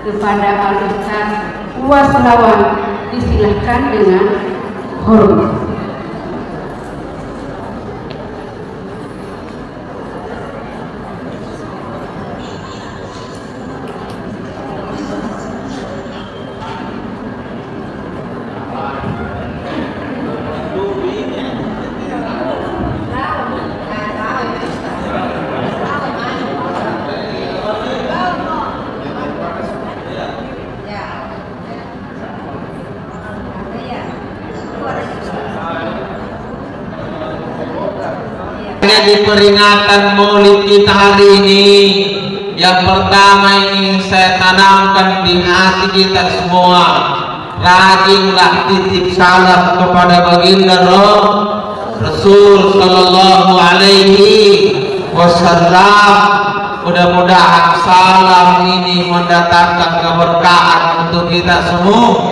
kepada Al-Ustaz Waslawan, disilahkan dengan hormat. Di peringatan Maulid kita hari ini, yang pertama ini saya tanamkan di hati kita semua, rajinlah titip salam kepada baginda Rasul Sallallahu Alaihi Wasallam. Mudah-mudahan salam ini mendatangkan keberkahan untuk kita semua.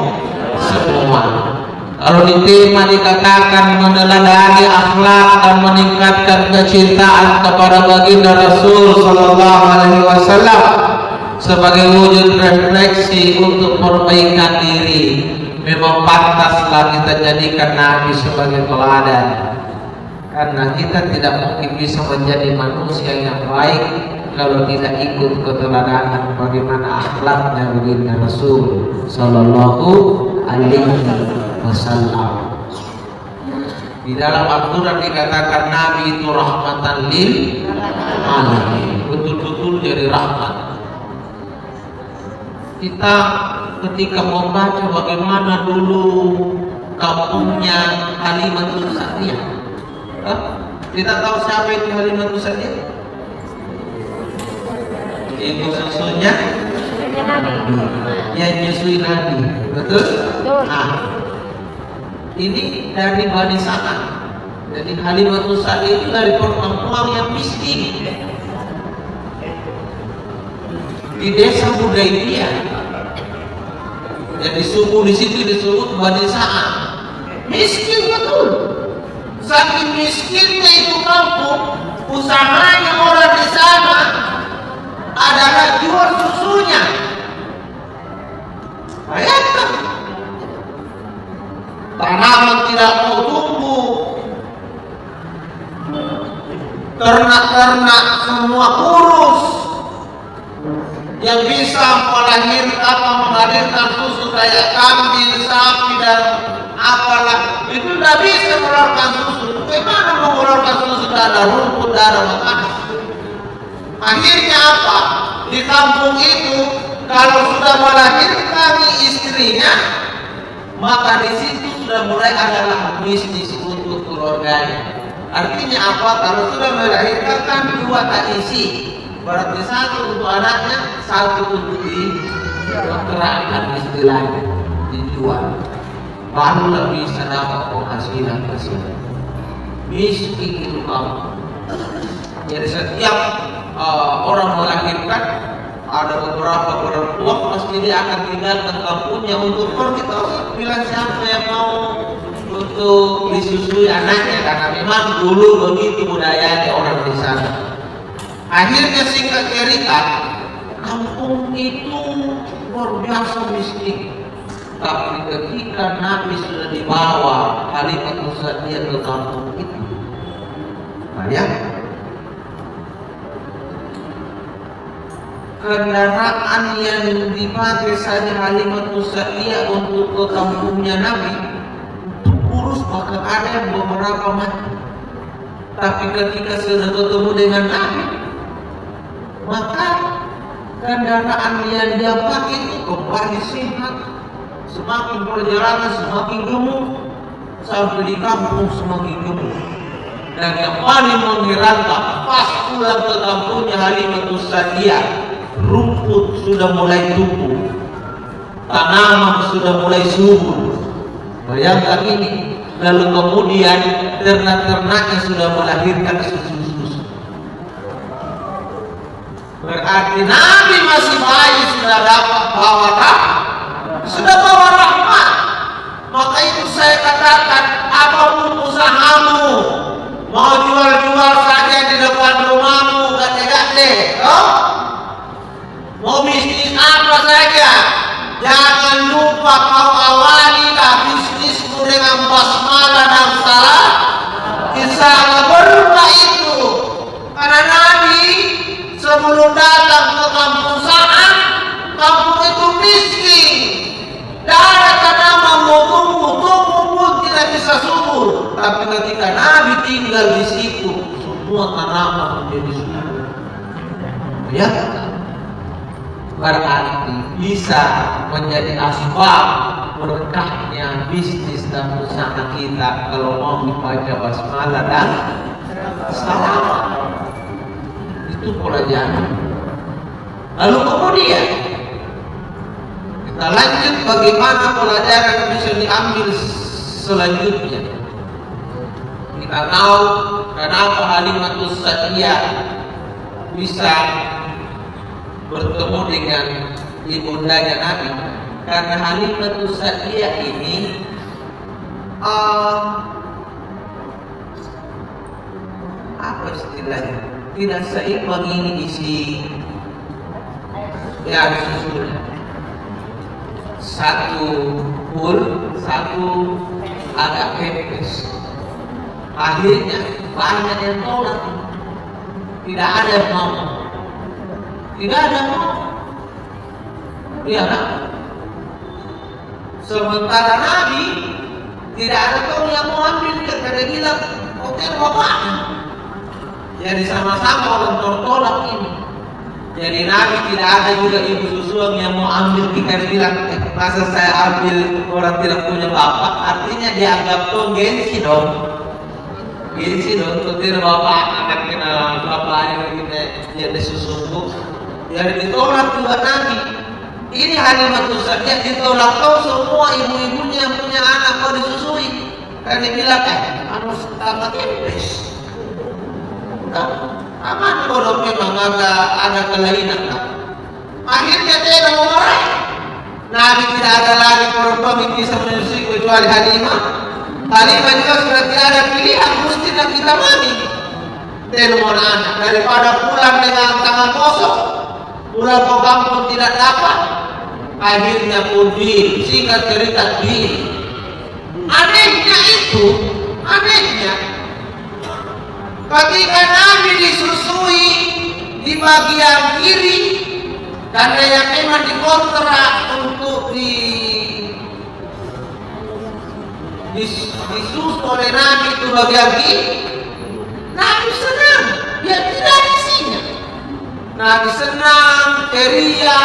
Kalau di tema dikatakan meneladani akhlak dan meningkatkan kecintaan kepada baginda Rasul Sallallahu Alaihi Wasallam sebagai wujud refleksi untuk perbaikan diri, memang pantaslah kita jadikan Nabi sebagai teladan, karena kita tidak mungkin bisa menjadi manusia yang baik kalau tidak ikut keteladanan bagaimana akhlaknya baginda Rasul Sallallahu Alaihi Wasallam. Di dalam Al-Quran dikatakan Nabi itu rahmatan lil alamin, betul-betul jadi rahmat. Kita ketika membaca bagaimana dulu kampungnya Halimatus Sa'diyah, kita tahu siapa itu Halimatus Sa'diyah? Ibu susunya yang nyusui Nabi, betul? Nah, ini dari Bani Sa'ad. Jadi Halimatus Sa'diyah itu dari perempuan yang miskin di desa Hudaybiyah. Jadi suku di situ disebut Bani Sa'ad. Miskin betul. Saking miskinnya itu kampung, usahanya orang di sana adalah jual susunya. Bayangkan, tanaman tidak mau tumbuh, ternak-ternak semua kurus, yang bisa menghadirkan susu kayak kambing, sapi dan apalah itu tidak bisa mengeluarkan susu. Bagaimana mengeluarkan susu? Tidak ada rumput, tidak ada makanan. Akhirnya apa? Di kampung itu kalau sudah melahirkan istrinya, maka di situ sudah mulai adalah bisnis untuk keluarganya. Artinya apa? Kalau sudah melahirkan kan dua tak isi, berarti satu untuk anaknya, satu untuk dikerahkan istilahnya, dijual. Barulah bisa dapat penghasilan tersebut. Miskin itu kamu. Jadi setiap orang melahirkan, ada beberapa perempuan pasti dia akan tinggalkan kampungnya untuk pergi bilang siapa yang mau untuk disusui anaknya, karena memang dulu begitu budayanya orang di sana. Akhirnya singkat cerita, kampung itu luar biasa miskin. Tapi ketika Nabi sudah dibawa Halimatus Sa'diyah ke kampung itu, bayangkan kendaraan yang dipakai saja Halimatus Sa'diyah untuk ke kampungnya Nabi untuk urus, bahkan ada yang beberapa mati. Tapi ketika sudah ketemu dengan Nabi, maka kendaraan yang dia pakai itu kembali sehat, semakin perjalanan semakin gemuk, sampai di kampung semakin gemuk. Dan yang paling mengherankan, pas pulang ke kampungnya Halimatus Sa'diyah, rumput sudah mulai tumbuh, tanaman sudah mulai subur. Bayangkan ini. Lalu kemudian ternak-ternaknya sudah melahirkan susu-susu. Berarti Nabi masih bayi sudah dapat bawa rahmat, sudah bawa rahmat. Maka itu saya katakan, apapun usahamu, mau jual-jual saja di depan rumahmu, gade-gade, mau bisnis apa saja, Jangan lupa kau awali bisnismu dengan basmalah dan salat. Insya Allah berkah itu. Karena Nabi sebelum datang ke kampung Sa'ad, kampung itu miskin. Tidak ada tanaman, tumbuh pun tidak bisa subur. Tapi ketika Nabi tinggal di situ, semua tanaman menjadi subur. Ya, berarti bisa menjadi asbab berkahnya bisnis dan usaha kita kalau mau dibaca basmalah dan salam. Itu pelajaran. Lalu kemudian kita lanjut bagaimana pelajaran bisa diambil selanjutnya. Kita tahu kenapa Halimatus Sa'diyah bisa bertemu dengan ibundanya Nabi, karena Halimatus Sa'diyah ini apa istilahnya, tidak seimbang ini isi ya susunya, satu full, satu agak pepes. Akhirnya banyak yang tolak, tidak ada yang mau. Tidak ada mau. Iya kan? Sementara Nabi tidak ada kaum yang mau ambil, karena dia bilang oke bapaknya. Jadi sama-sama orang tertolak ini. Jadi Nabi tidak ada juga ibu susuang yang mau ambil, karena bilang masa saya ambil orang tidak punya bapak. Artinya dianggap tuh gengsi dong. Gengsi dong, tuh tidak bapak anaknya bapaknya kita jadi susuku. Jadi ditolak juga Nabi. Ini Halimatus Sa'diyah ditolak kau semua ibu-ibunya yang punya anak mau disusui. Karena dia bilang harus tamat impres. Aman kalau memang ada kelainan. Akhirnya dia mau marah. Nabi tidak ada lagi perempuan yang bisa menyusui kecuali Halimah. Halimah juga sudah tidak ada pilihan, mesti kita mandi. Dia mau anak daripada pulang dengan tangan kosong. Pulang ke kampung tidak dapat, akhirnya pun singkat cerita anehnya ketika Nabi disusui di bagian kiri, karena yang memang dikontrak untuk disusu oleh Nabi itu bagian kiri, Nabi senang, dia tidak ada isinya. Nabi senang, ceria,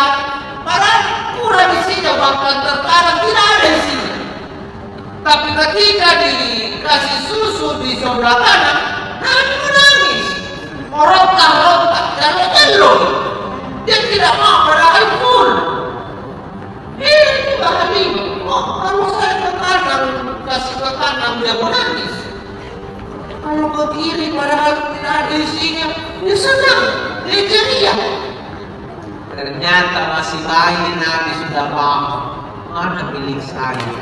padahal kurang isinya, bahkan terkadang tidak ada isinya. Tapi ketika dikasih susu di sebelah kanan, Nabi menangis, merontak-rontak, jalo-jalo. Dia tidak mau, padahal full. Ini Halimah, kalau saya ke kanan, kasih ke kanan, dia menangis. Kalau ke kiri, padahal tidak ada isinya, dia senang. Dia ceria. Ternyata masih bayi Nabi sudah paham mana milik saya,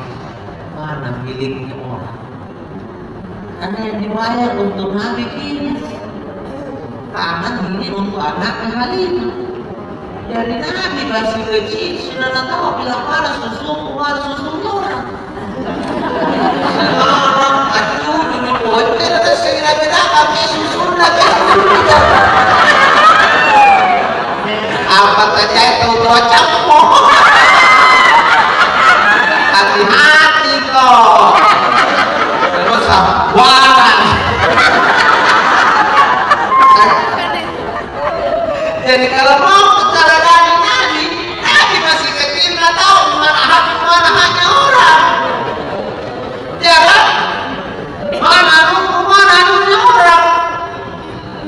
mana miliknya orang. Karena yang dibayar untuk Nabi ini, kanan ini untuk anaknya Halimah. Jadi Nabi masih kecil sudah tahu bila mana susunya orang. Sekarang aduh ini bocor, saya beda kami susunya kan. Apa saja itu bocah pohon. Hati-hati kok. Terus waran. Jadi kalau mau bicara dari Nabi masih kecil, nggak tahu mana hati mana hanya orang. Ya kan? Mana ruku mana dunia orang.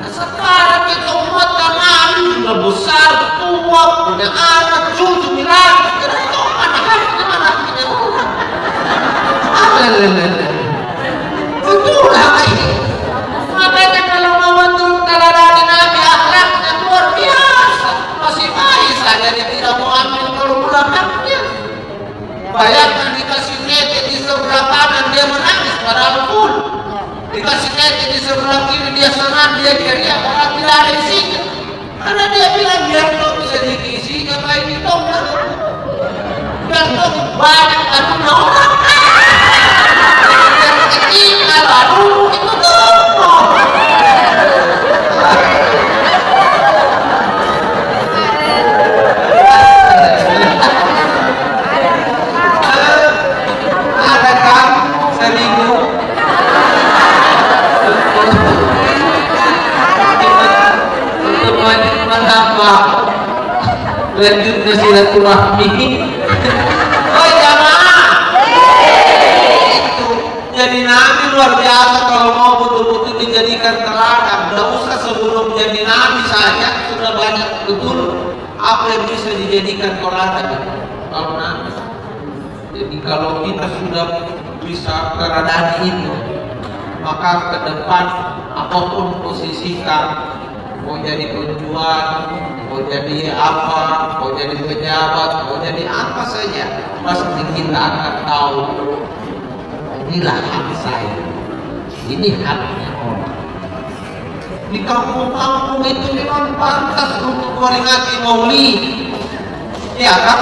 Nah, sekarang kita umat Nabi sudah besar, tua, punya anak, cucu, milan, tidak tahu mana hatinya orang. Itulah ini. Makanya kalau mau dari Nabi akhlaknya luar biasa, masih baik saja dia tidak mau ambil kalau belakangnya. Bayangkan dikasih nete di sebelah kanan dia menangis padahal full. Dikasih nete di sebelah kiri dia senang, dia ceria padahal tidak ada isinya. Karena dia bilang biar kau bisa diisi, ngapain ditolak? banyak kan orang. Yang ketinggal aduh itu tuh. Ada kan seribu untuk menambah lanjutnya silaturahmi. Oh jamaah, itu jadi nabi luar biasa. Kalau mau betul-betul dijadikan teladan, tidak usah sebelum jadi nabi saja sudah banyak betul apa yang bisa dijadikan teladan kalau nabi. Jadi kalau kita sudah bisa keradaan itu, maka ke depan apapun posisikan, mau jadi penjual, mau jadi apa, mau jadi pejabat, mau jadi apa saja, pasti kita akan tahu inilah hak saya, ini haknya orang. Di kampung-kampung itu memang pantas untuk memperingati Maulid, ya kan?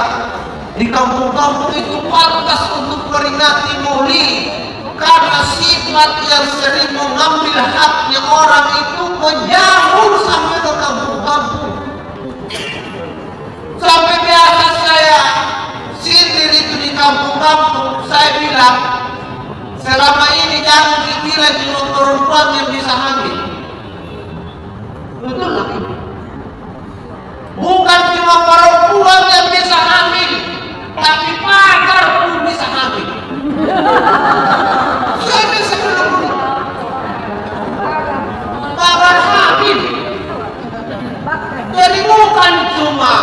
Di kampung-kampung itu pantas untuk memperingati Maulid, karena sifat yang sering mengambil haknya orang itu menjamur sampai ke kampung-kampung. Sampai biasa saya sindir itu di kampung-kampung, saya bilang selama ini jangan dibilang cuma perempuan yang bisa hamil. Betul lagi. Bukan cuma perempuan yang bisa hamil, tapi pagar pun bisa hamil. Saya bisa bilang pagar hamil. Jadi bukan cuma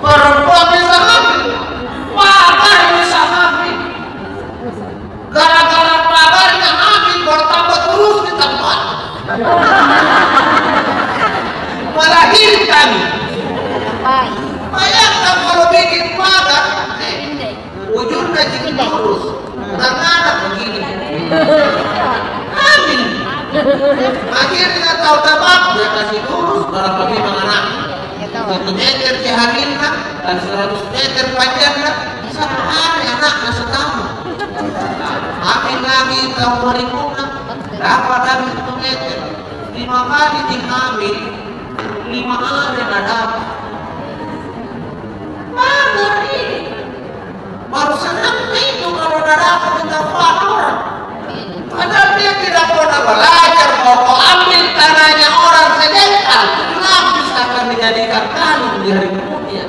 perempuan bisa hamil, pagar bisa hamil. Gara-gara pagarnya hamil bertambah terus di tempat. Melahirkan. Bayangkan kalau bikin pagar, ujungnya jadi terus. Karena ada begini. Hamil. Akhirnya tahu tebak dia kasih lurus berapa memang anaknya. 1 meter dihamilkan dan 100 meter panjangnya. Satu hari anaknya setahun. Hamil lagi tahun berikutnya dapat lagi 1 meter. 5 kali dihamil, 5 hari ada. Mana ini? Baru senang itu kalau udah dapat pendapat orang. Padahal dia tidak pernah belajar bahwa ambil tanahnya orang sedekah, lapis akan dijadikan kalung di hari kemudian.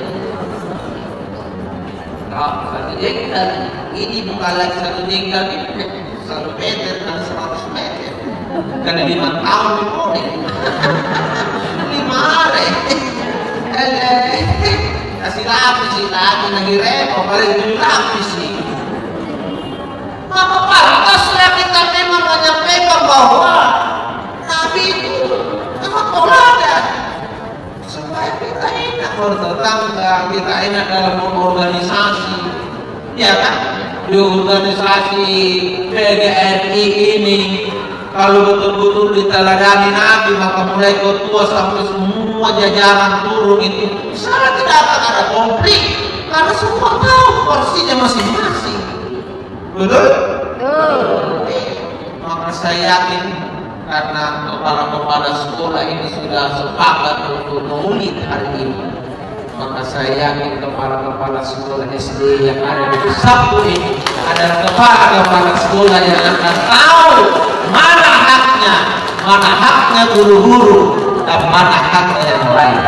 Satu jengkal, ini bukan lagi 1 jengkal, 1 meter dan 100 meter. Karena 5 tahun dimulai. 5 hari. Kasih lapis sih lagi repot, paling 7 lapis sih. Maka pantasnya kita memang menyampaikan bahwa Nabi itu memang teladan supaya kita enak bertetangga, kita enak dalam organisasi, ya kan? Di organisasi PGRI ini kalau betul-betul diteladani Nabi, maka mulai ketua sampai semua jajaran turun itu sangat tidak akan ada konflik karena semua tahu porsinya masing-masing. Betul? Maka saya yakin karena kepala sekolah ini sudah sepakat untuk Maulid hari ini, maka saya yakin kepala sekolah SD yang ada di Sabtu ini adalah kepala sekolah yang akan tahu mana haknya guru-guru dan mana haknya yang lain.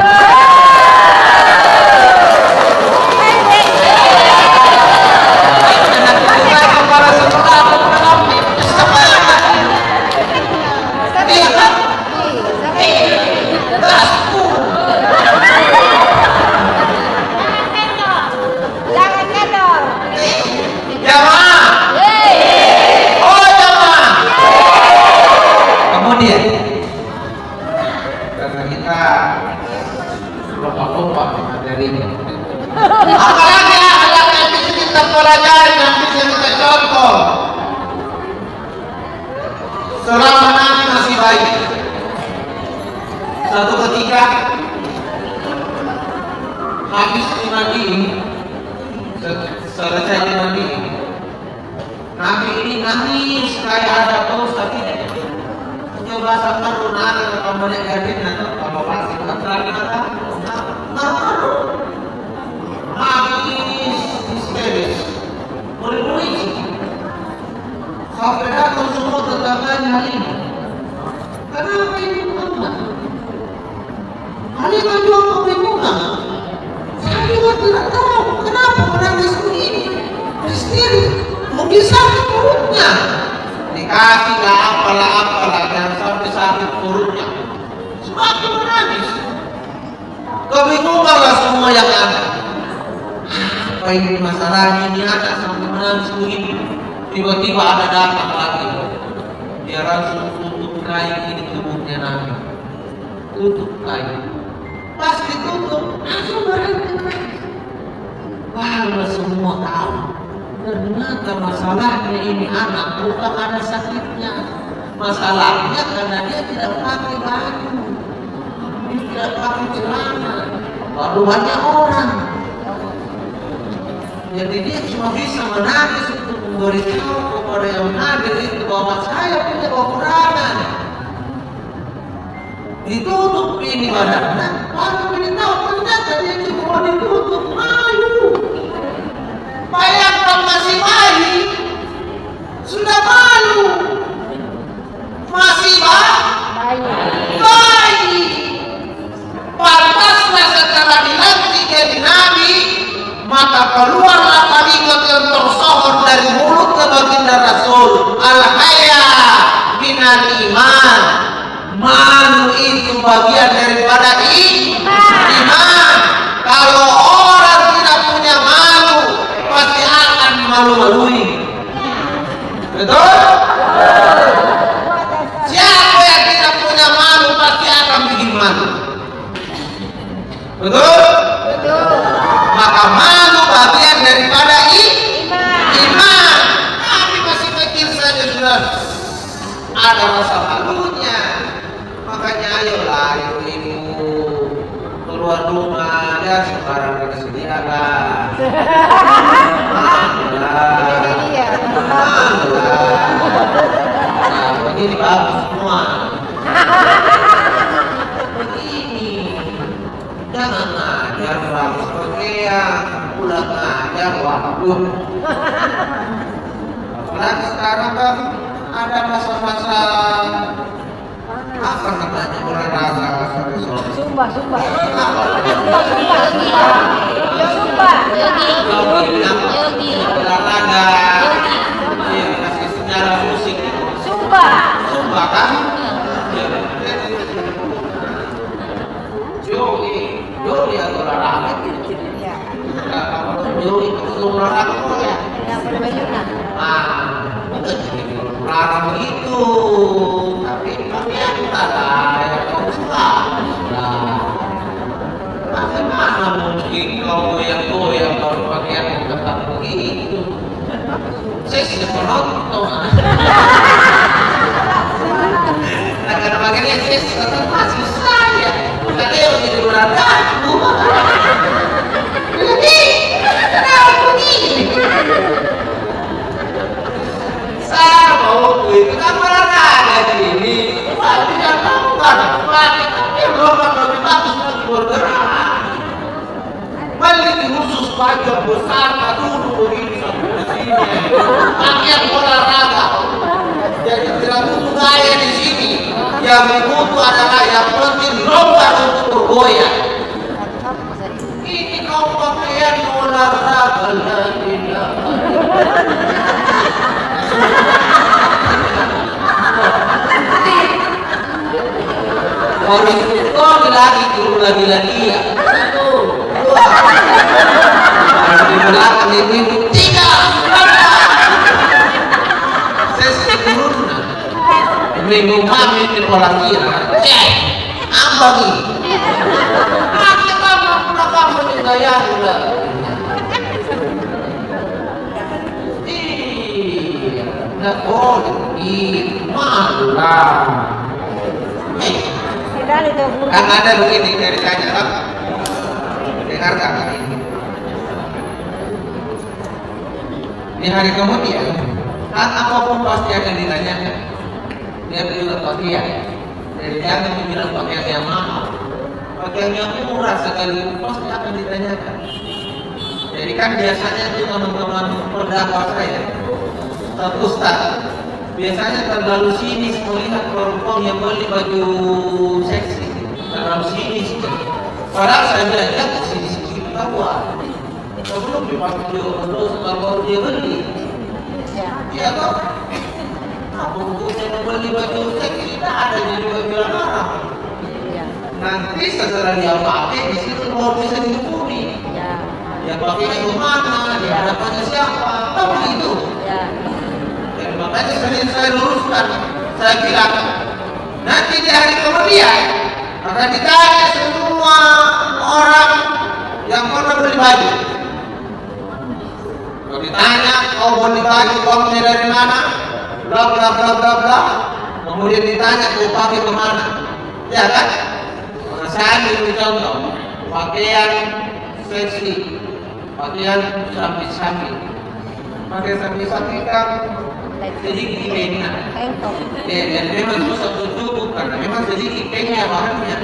Karena kita lupa materinya. Apalagi akhlak yang bisa kita pelajari, yang bisa kita contoh. Selama Nabi masih bayi, satu ketika habis Nabi Selesai Nabi. Nabi ini nangis kayak ada dosa tidak. Coba sama runaan atau menegakkan atau kalau pasti kata nangis histeris, murid-murid sampai datang semua tetangganya ini. Kenapa ini Muhammad? Kalian juga kebingungan. Saya juga tidak tahu kenapa menangis begini. Histeris, mungkin sakit perutnya. Dikasih lah apalah dan sampai sakit perutnya. Semakin menangis. Kebingunganlah semua yang ada. Apa ini masalahnya ini ada sampai menangis begini. Tiba-tiba ada datang lagi. Dia langsung tutup kain ini tubuhnya Nabi. Tutup kain. Pas ditutup, langsung berhenti. Wah, semua tahu. Ternyata masalahnya ini anak bukan ada sakitnya. Masalahnya karena dia tidak pakai baju, dia tidak pakai celana. Lalu banyak orang. Jadi dia cuma bisa menangis untuk memberitahu kepada yang hadir itu bahwa saya punya kekurangan. Ditutup ini badannya, baru beritahu ternyata dia cuma ditutup malu. Bayangkan masih bayi, sudah malu, masih bayi. Pantaslah setelah dilantik jadi nabi, maka keluarlah kalimat yang tersohor dari mulut ke baginda Rasul, al-haya minal iman. Malu itu bagian daripada iman. Kalau orang tidak punya malu, pasti akan malu-malui. Betul? Siapa yang tidak punya malu pasti akan bikin malu. Betul? Maka malu bagian daripada iman. Tapi masih kecil saja sudah ada rasa malunya. Makanya ayolah ibu-ibu keluar rumah ya sekarang disediakan. Nah, begini bagus semua. Begini, jangan ngajar bagus pakaian, pulang ngajar waduh. Apalagi sekarang kan ada masa-masa apa namanya olahraga Sumba olahraga kasih sejarah musik Sumba kan Joey atau olahraga Joey itu olahraga ya larang begitu tapi kita lah yang kamu suka bagaimana mungkin kau goyang-goyang kalau pakaian tetap begitu saya sudah penonton karena pakaiannya saya tetap masih saya karena yang jadi olahraga jadi kenapa begini sama waktu itu kan olahraga gini tidak tahu kan yang lebih bagus lagi bergerak balik khusus pajak besar duduk begini sampai sini pakaian olahraga jadi tidak butuh gaya di sini yang dibutuh adalah yang penting lompat untuk bergoyang ini kau pakaian olahraga lagi kau lagi ya di belakang ini tidak saya turun minggu kami di pola kira cek apa nih kita mau menegaya udah nggak boleh malu lah kan ada begini ceritanya apa dengarkan Di hari kemudian, kan apapun pasti akan ditanyakan. Dia juga pakaian. Jadi jangan bilang pakaian yang mahal, pakaian yang murah sekali pasti akan ditanyakan. Jadi kan biasanya itu teman-teman pendapat saya, satu Ustaz, biasanya terlalu sinis melihat perempuan yang beli baju seksi, terlalu sinis. Padahal saya lihat sinis kita buat. Sebelum dipakai dulu kalau dia beli, ya toh. Apa buktinya membeli baju seks tidak ada jadi baju haram. Nanti setelah dia pakai di situ baru bisa dihukumi. Dia pakai itu mana, dia dapatnya siapa, apa itu. Dan makanya sering saya luruskan, saya bilang nanti di hari kemudian akan ditanya semua orang yang pernah beli baju. Kalau ditanya, kau beli baju uangnya dari mana? Bla bla bla bla bla. Kemudian ditanya, kau pakai kemana? Ya kan? Saya ambil contoh, pakaian seksi, pakaian sapi-sapi. Pakai sapi-sapi kan sedikit kayaknya. Dan memang susah tutup karena memang sedikit kayaknya bahannya.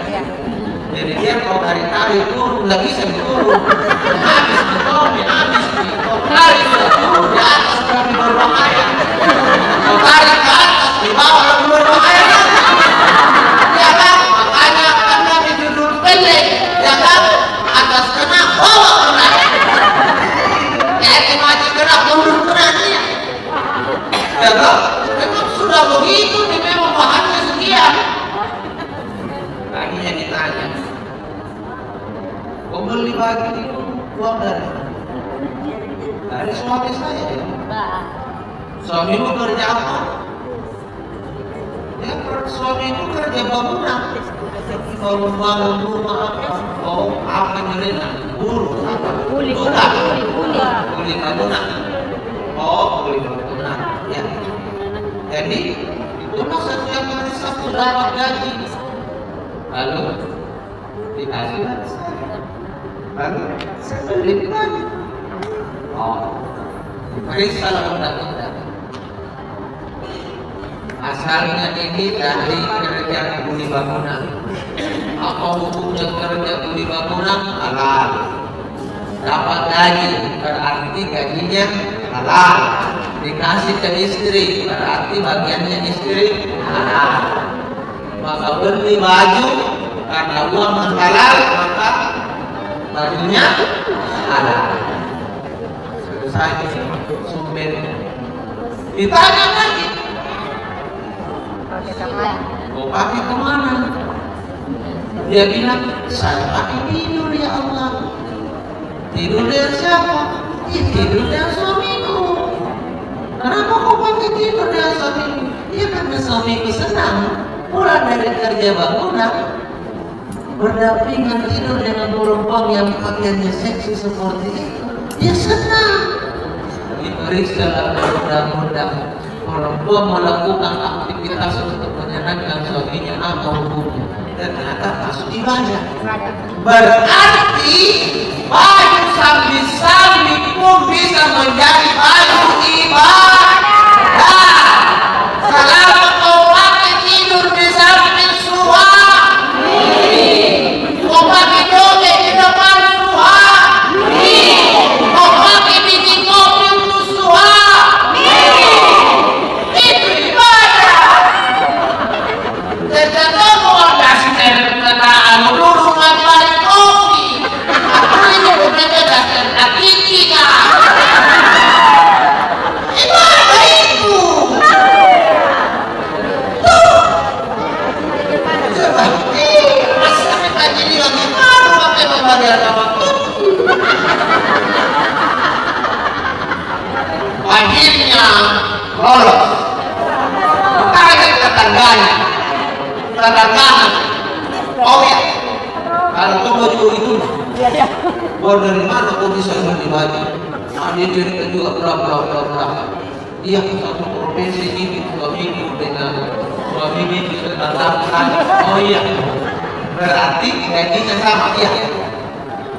Jadi dia kalau tarik-tarik turun, nggak bisa turun. Habis ditolong, habis tarik turun di atas tapi berbahaya. Kalau tarik ke atas di bawah lebih berbahaya. Ya kan? Makanya karena di judul pendek, ya kan? Atas kena, bawah kena. Jadi maju kena, mundur kena dia. Ya kan? Memang sudah begitu, ini memang bahannya sekian. Akhirnya ditanya, kau beli baju itu uang dari suami saya. Suamimu kerja apa? Ya, suami itu kerja bangunan. Kalau membangun rumah apa? Oh, apa nyerena? Buruh apa? Kuli bangunan. Oh, kuli bangunan. Ya. Jadi itu setiap hari Sabtu dapat gaji. Lalu dikasih lalu saya beli lagi. Oh, periksa undang-undang. Asalnya ini dari kerja kuli bangunan. Apa hukumnya kerja kuli bangunan? Halal. Dapat gaji berarti gajinya halal. Dikasih ke istri berarti bagiannya istri halal. Maka beli baju karena uang halal maka bajunya halal. Selesai sumbernya. Ditanya lagi, mau pakai kemana? Dia bilang, saya pakai tidur ya Allah. Tidur dengan siapa? Ya, tidur dengan suamiku. Kenapa kau pakai tidur dengan suamiku? Ya karena suamiku senang pulang dari kerja bangunan berdampingan tidur dengan perempuan yang pakaiannya seksi seperti itu. Dia senang. Diperiksa undang-undang perempuan melakukan aktivitas untuk menyenangkan suaminya apa hukumnya? Ternyata masuk ibadah. Berarti baju sambi-sambi pun bisa menjadi baju ibadah. Selama kau pakai tidur di samping suami, kau pakai joget di depan suami, kau pakai bikin kopi untuk suami, itu ibadah. Ternyata kau kasih kenyataan dulu ngambil kopi, apa ini bukan dasar akikah? Ibadah itu. Akhirnya lolos. Ada tetangganya, oh ya, kalau kau baju itu, kau dari mana kau bisa beli baju? Dia cerita juga berapa. Dia satu provinsi ini suamiku dengan suaminya ditetapkan. Oh iya, berarti gajinya sama ya.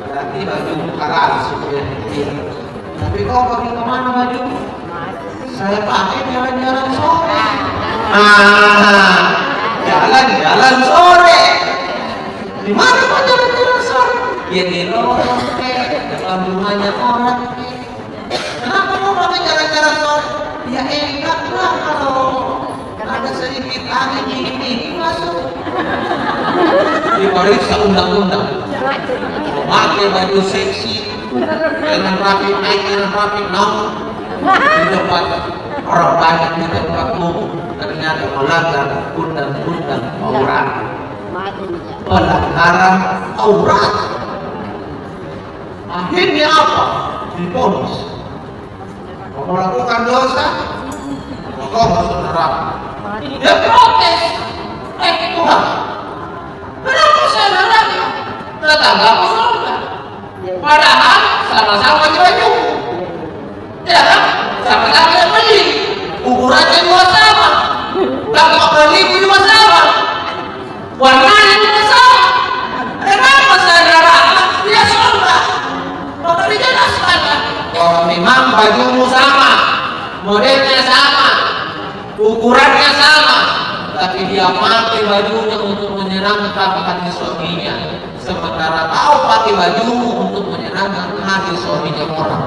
Berarti baju halal sebenarnya. Tapi kau pakai kemana baju? Saya pakai jalan-jalan sore. Jalan-jalan sore. Di mana kau jalan-jalan sore? Ya di lorong depan rumahnya orang. Kenapa kau pakai jalan-jalan sore? Ya enak lah kalau ada sedikit angin ini masuk. Diperiksa undang-undang. Memakai baju seksi dengan rapi naik dengan rapi naik di depan orang banyak di tempat umum, ternyata melanggar undang-undang aurat, pelanggaran aurat. Akhirnya apa? Diponis. Kau melakukan dosa, kau masuk neraka. Dia protes. Tuhan, kenapa saya neraka? Tetangga aku surga. Padahal sama-sama pakai baju, ya kan? Sama-sama yang beli, ukurannya juga sama, dampak beli juga sama, warnanya juga sama. Kenapa saya neraka? Dia surga. Maka dijelaskan kan? Kalau memang bajumu sama, modelnya sama, ukurannya sama, tapi dia pakai bajunya untuk menyenangkan hati suaminya, sementara kau pakai bajumu untuk menyenangkan hati suaminya orang.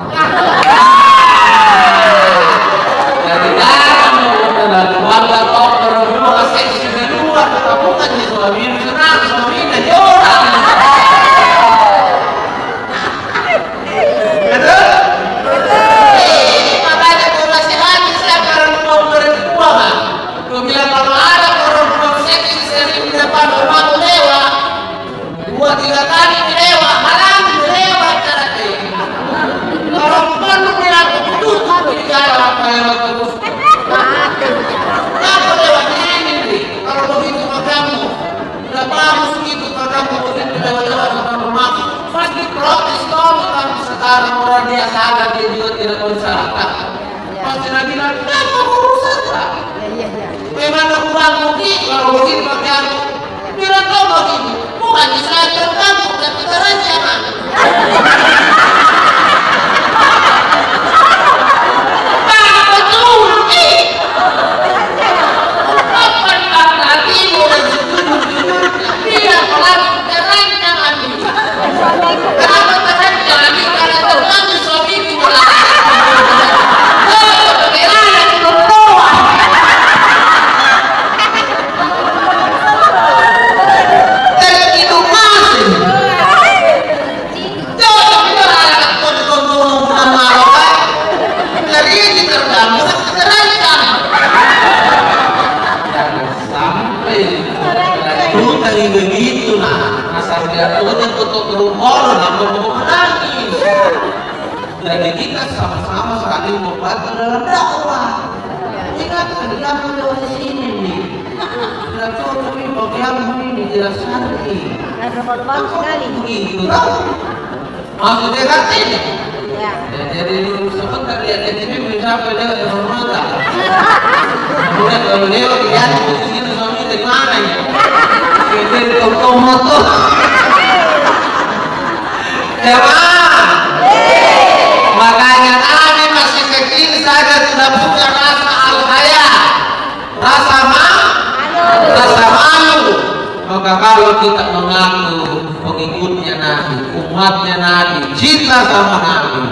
Jadi jangan bangga kau berdua seksi berdua, tetapi bukan di suaminya senang, suaminya jorang. Betul? Makanya kau nasihati saya karena kau berdua kan. Kau bilang kalau ada perempuan seksi sering di depan rumahmu lewat, 2-3 kali lewat, malam lewat cara dia. Kalau perlu bilang tutup di jalan apa yang bagus. Kenapa lewat ini nih? Kalau begitu makamu, udah bagus gitu makamu begitu lewat depan rumahmu. Pasti protes kau kan sekarang orang dia sadar dia juga tidak bersalah. Pasti lagi bilang, kenapa urusan lah? Memang aku bangun kalau begitu makamu, bilang kau begini. Bukan saya terganggu, tapi kerancangan. Betul, kapan hatimu dan sejujur-jujurnya tidak melakukan kerancangan ini. Kenapa kerancangan ini? Karena terganggu suamiku melakukan. Bagaimana itu doa? Begitu nah, asal dia turun tutup rumor, namun menangis. Jadi kita sama-sama saling membantu dalam dakwah. Ingat dalam dakwah di sini nih. Tidak cocok ini bagian ini tidak santai. Bermanfaat sekali. Begitu, maksudnya kan ini. Ya, jadi sebentar lihat ini bisa beliau di rumah tak. Kemudian kalau beliau diganti di sini suami dari mana ya? Dari toko motor. Jemaah. Makanya kami masih kecil saja sudah punya rasa al-haya, rasa malu. Maka kalau kita mengaku pengikutnya Nabi, umatnya Nabi, cinta sama Nabi,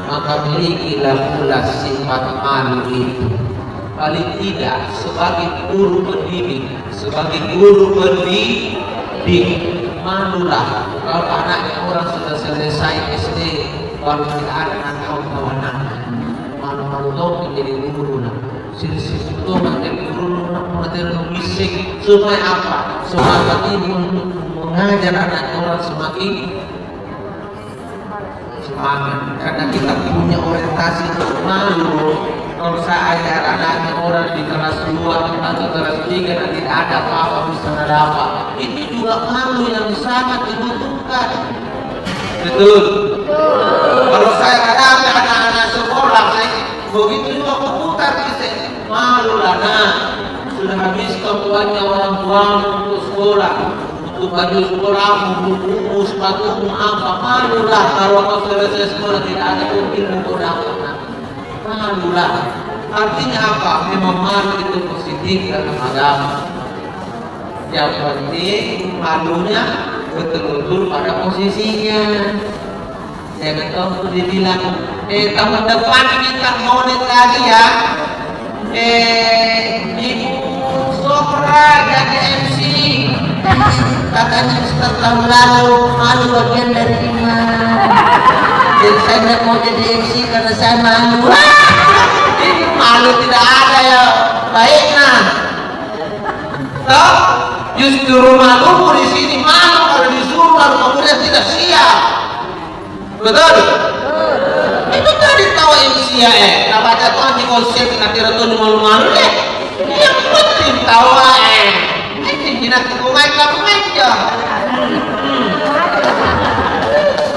maka milikilah pula sifat malu itu. Paling tidak sebagai guru pendidik, malulah kalau anaknya orang sudah selesai SD baru tidak ada anak kawan-kawan, malu-malu dong menjadi guru lah. Sisi itu menjadi guru materi fisik supaya apa? Semangat ibu mengajar anak orang semakin semangat karena kita punya orientasi malu. Kalau saya ajar anaknya orang di kelas 2 atau kelas 3 dan tidak ada apa-apa bisa dapat, ini juga malu yang sangat dibutuhkan. Betul. Kalau saya hadapi anak-anak sekolah, saya begitu juga berputar bisa malu lah. Nah, sudah habis uangnya orang tua untuk sekolah, butuh baju sekolah, butuh sepatu, apa, malulah kalau kau selesai sekolah tidak ada mungkin buku dapat. Malulah. Artinya apa? Memang malu itu positif dalam agama. Yang penting malunya betul-betul pada posisinya. Jangan kau dibilang, tahun depan kita mau lagi ya. Ibu Sofra jadi MC. Katanya setelah tahun lalu malu bagian dari iman. Jadi saya tidak mau jadi MC karena saya malu. Malu tidak ada ya baiknya. Toh justru malu di sini malu kalau disuruh lalu kemudian tidak siap. Betul? Itu tadi tahu MC ya nah baca tuh anti konsep nanti ratu malu-malu yang penting tahu ini jinak kumai kamu aja.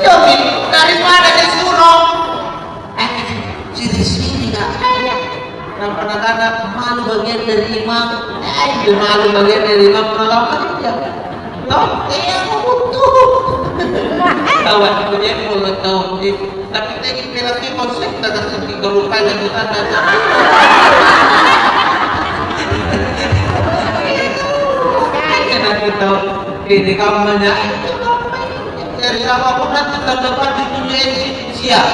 Jadi daripada disuruh sini kak kadang-kadang malu bagian dari imam malu bagian dari imam kalau aja toh aku butuh kawan punya mulut tahu tapi kita berarti konsep tak seperti kelupaan yang kita ada karena kita ini kamarnya dari siapapun nanti terdapat di dunia ini siap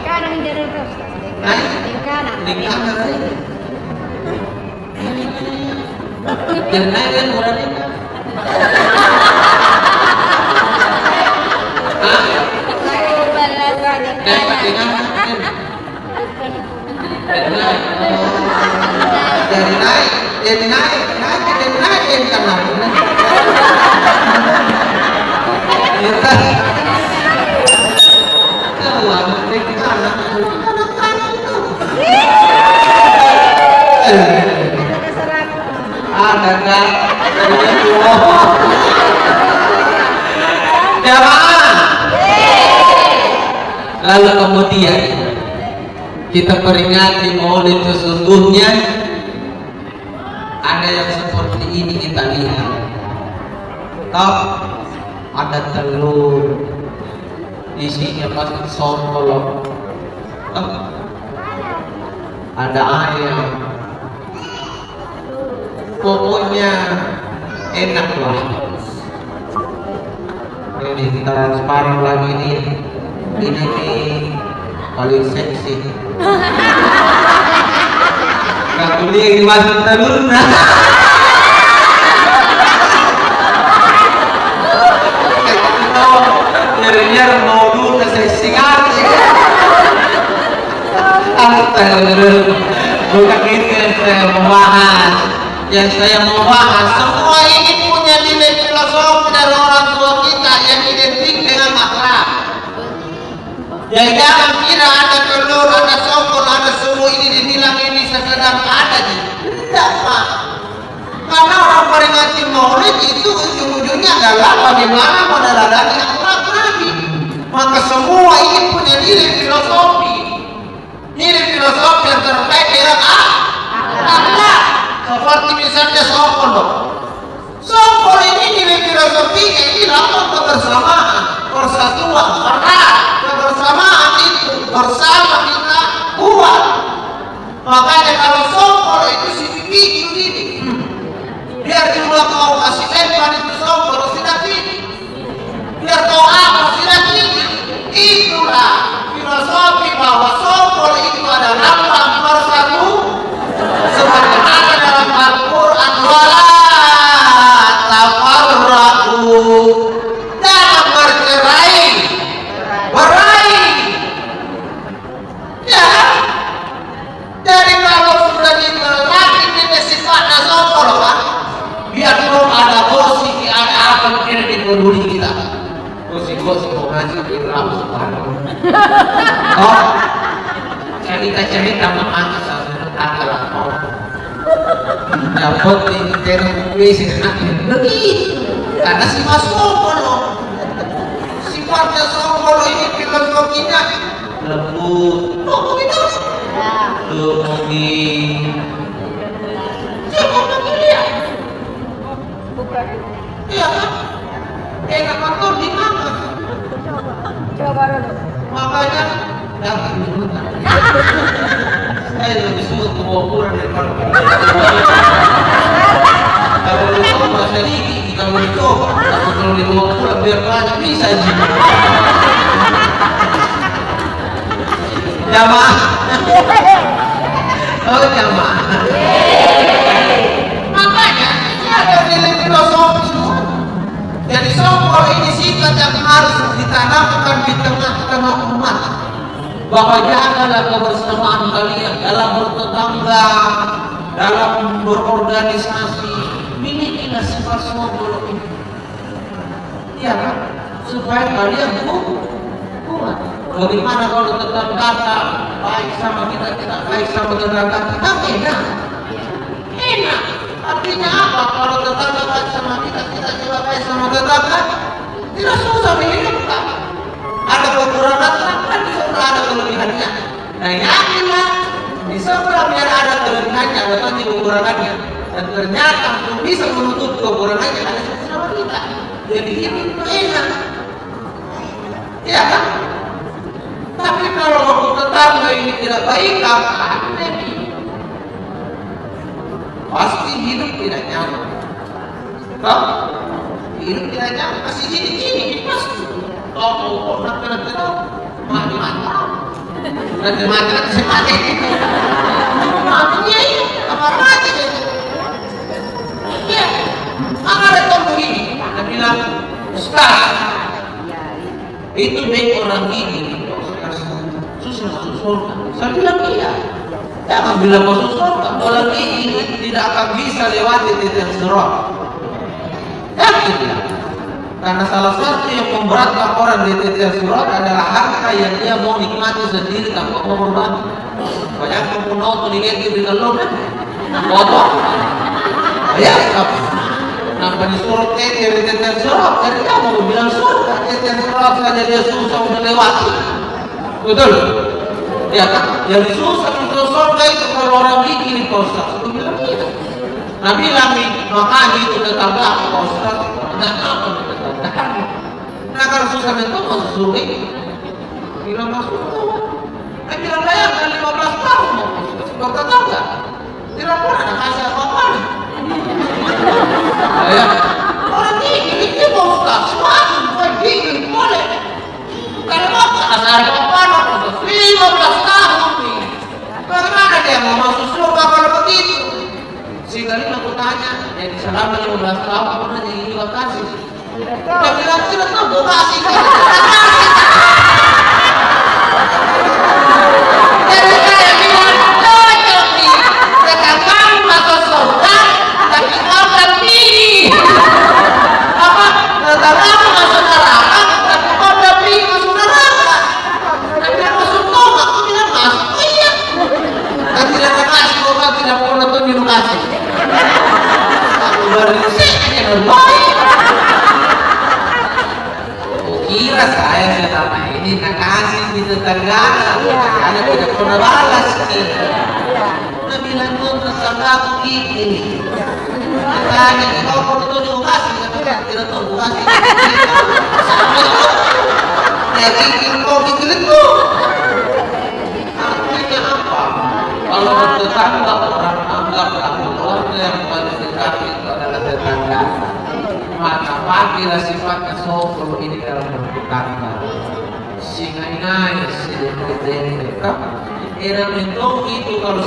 Kanan dari terus. Kanan. Jangan naik kan berarti. Jadi naik kanan. Ada kan? Jamaah. Lalu kemudian kita peringati Maulid sesungguhnya ada yang seperti ini kita lihat. Toh ada telur, isinya pasti songkol. Ada ayam. Pokoknya enak lah. Ini kita separuh lagi nih. Ini nih paling seksi. Gak boleh dimasuk telur. Nyar mau dulu seksi kali. Bukan itu yang saya membahas. Yang saya mau bahas semua ini punya nilai filosofi dari orang tua kita yang identik dengan akhlak. Jadi jangan kira ada telur, ada songkol, ada semua ini dibilang ini sekedar ada. Tidak Pak. Karena orang peringati Maulid itu ujung-ujungnya adalah bagaimana meneladani akhlak Nabi. Maka semua ini punya nilai filosofi. Nilai filosofi yang terkait dengan akhlak. Seperti misalnya songkol dong. Songkol ini nilai filosofinya ini apa kebersamaan, persatuan, karena kebersamaan itu bersama kita kuat. Makanya kalau songkol itu si video ini, biar jumlah kau kasih lebar itu songkol tidak tinggi, biar kau apa tidak tinggi. Itulah filosofi bahwa songkol itu adalah bersatu. Sebagaimana dalam Al-Quran wala tafarraqu jangan bercerai berai ya. Jadi kalau sudah diberlaki ini sifatnya songkol kan biar belum ada gosip ada apa kira dipeduli kita gosip mau ngaji di ramus oh cerita mengaji sama tetangga dapat interview begitu karena sifat songkol sifatnya songkol ini filosofinya lembut begitu siapa dia iya kan enak betul dimakan. Coba dulu. Makanya jangan dimakan. Saya lebih suka kebawa daripada kalau dicoba sedikit, kalau dicoba, kalau dibawa pulang biar banyak bisa juga. Jamaah. Oh jamaah. Makanya ada nilai filosofi semua. Jadi sokol ini sifat yang harus ditanamkan di tengah-tengah umat. Bahwa janganlah kebersamaan kalian dalam bertetangga, dalam berorganisasi, milikilah sifat sokol ini. Ya kan? Supaya kalian kuat. Bagaimana kalau tetangga baik sama kita baik sama tetangga kita enak. Artinya apa? Kalau tetangga baik sama kita juga baik sama tetangga, tidak susah menghidupkan. Ada kekurangan kan di sebelah ada kelebihannya. Nah yakinlah di sebelah biar ada kelebihannya ada nanti kekurangannya. Dan ternyata untuk bisa menutup kekurangannya ada sama kita. Jadi ini enak. Ya kan? Tapi kalau waktu tetangga ini tidak baik, pasti hidup tidak nyaman. Kau hidup tidak nyaman, pasti gini pasti. Kau nanti mati, matinya itu apa mati itu? Ya, ada tahu begini, dia bilang Ustaz, itu baik orang gigi. Susah masuk surga. Saya bilang iya. Jangan bilang masuk surga. Orang ini tidak akan bisa lewati titik sirat. Yakin ya? Karena salah satu yang memberatkan orang di titik sirat adalah harta yang dia mau nikmati sendiri tanpa mengorbankan. Banyak penonton ini di dalam foto. Ya, apa? Nampak di surat titik di titik sirat. Jadi dia mau bilang surga. Titik sirat saja dia susah untuk lewati. Betul? Ya kan? Yang susah untuk surga itu kalau orang bikin Pak Ustaz. Itu bilang iya. Nah bilang nih, makanya itu tetangga aku Pak Ustaz. Dan apa tetangga? Nah kalau susah itu masuk surga. Bilang masuk surga. Nah bilang bayangkan 15 tahun mau masuk surga tetangga. Tidak pernah kasih apa-apa. Ya orang bikin itu Pak Ustaz. Semua bikin boleh. Kalau mau asal apa-apa 15 tahun nih. Bagaimana dia mau masuk surga kalau begitu? Sehingga aku tanya, jadi selama 15 tahun pernah jadi juga kasih. Dia bilang tidak tahu kasih. Jadi saya bilang cocok nih. Tetangga masuk surga, tapi kau tak pilih. Apa? Tetangga masuk neraka, tapi kau tak pilih masuk neraka. Tapi masuk neraka, aku bilang masuk. Oh iya. Kan tidak kasih, kau tidak mau nonton minum kasih. Aku baru sini baik. Kira saya selama ini kasih di tetangga, karena tidak pernah balas. Nah bilang tuh tetangga aku gini. Tanya kau perlu tuh kasih, tidak tahu kasih. Ya bikin kau bikin itu. Artinya apa? Kalau tetangga orang anggap keluarga yang paling dekat itu adalah tetangga. Maka pakailah sifatnya sokol ini dalam bertetangga. Singai-ngai sedekap. Era mentok itu kalau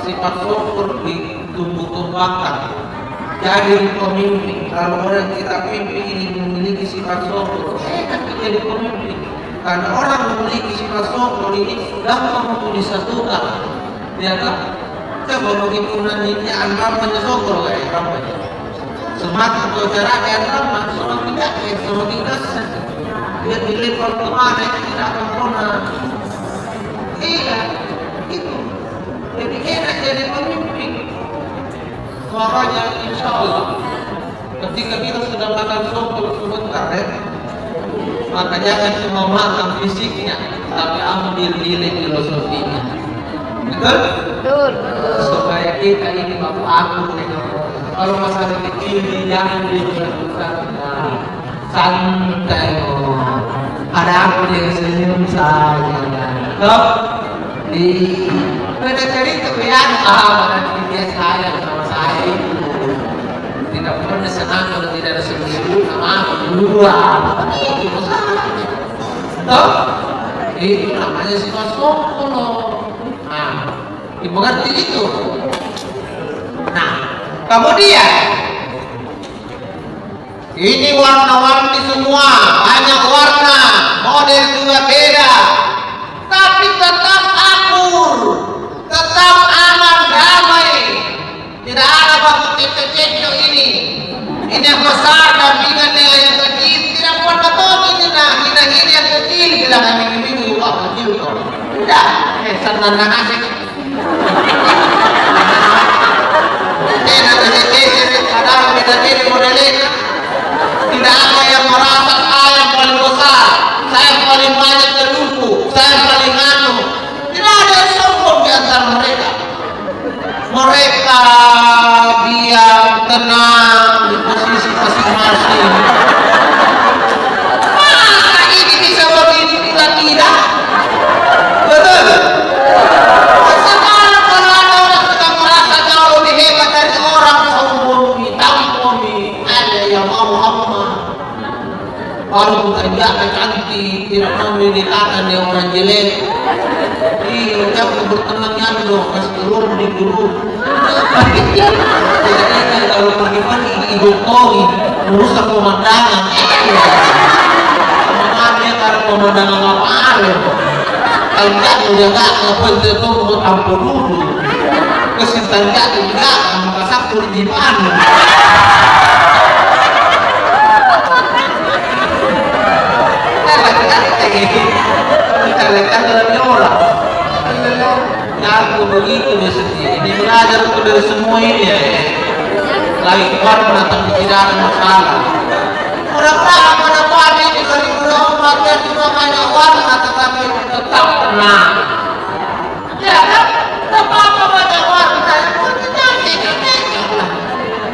sifat sokol ditumbuh-tumbangkan. Jadi pemimpin. Kalau orang kita pimpin ini memiliki sifat sokol, enak menjadi pemimpin. Karena orang memiliki sifat sokol ini gampang untuk disatukan. Dia kan? Coba bagaimana ini namanya sokol kayak kampanye. Semakin kau carakan ramah, semakin yakin, semakin kasar. Dia di level kemana tidak akan pernah. Iya, itu. Jadi enak jadi pemimpin. Makanya insya Allah, ketika kita sedang makan sokol sebentar, maka jangan cuma makan fisiknya, tapi ambil nilai filosofinya. Betul? Betul. Supaya kita ini akur dengan kalau masalah kecil jangan dibesar-besarkan. santai oh. Ada aku yang senyum saja. Kok di beda cerita ya, berarti dia sayang sama saya. Tidak pernah senang kalau tidak ada senyum sama aku dua. Toh, itu namanya sifat sombong. Nah, ibu ngerti itu. Nah, kemudian ini warna-warni semua, banyak warna, model juga beda, tapi tetap akur, tetap aman, damai, tidak ada baku cecok ini. Ini yang besar dampingan dengan yang kecil, tidak pernah tahu ini nah, ini yang kecil, bilang minggu kecil kok. Tidak, senang asik. Tidak ada yang merasa saya yang paling besar, saya yang paling banyak terlupu, saya yang paling anu. Tidak ada yang sombong di antara mereka. Mereka diam, tenang di posisi masing-masing. Masa ini bisa begitu kita tidak? Betul? Sekarang kalau ada orang sedang merasa jauh lebih hebat dari orang, sombong, tamponi, ada yang mau Muhammad. Kalau tidak cantik, tidak mau menikakan dia orang jelek. Iya, kamu bertenangnya dong, kasih telur di dulu. Jadi kalau pagi-pagi ibu koi merusak pemandangan. Pemandangannya karena pemandangan apa ada. Kalau nggak menjaga apa itu buat ampun dulu. Kesintan jatuh juga, maka sakit di mana? Kita dalam orang. Aku begitu biasanya. Ini belajar aku dari semua ini ya. Lagi keluar menatap tidak ada masalah. Mudah-mudahan pada pagi ini kali berobat dan juga banyak warna tetapi tetap tenang. Ya kan? Tetap banyak warna yang cantik.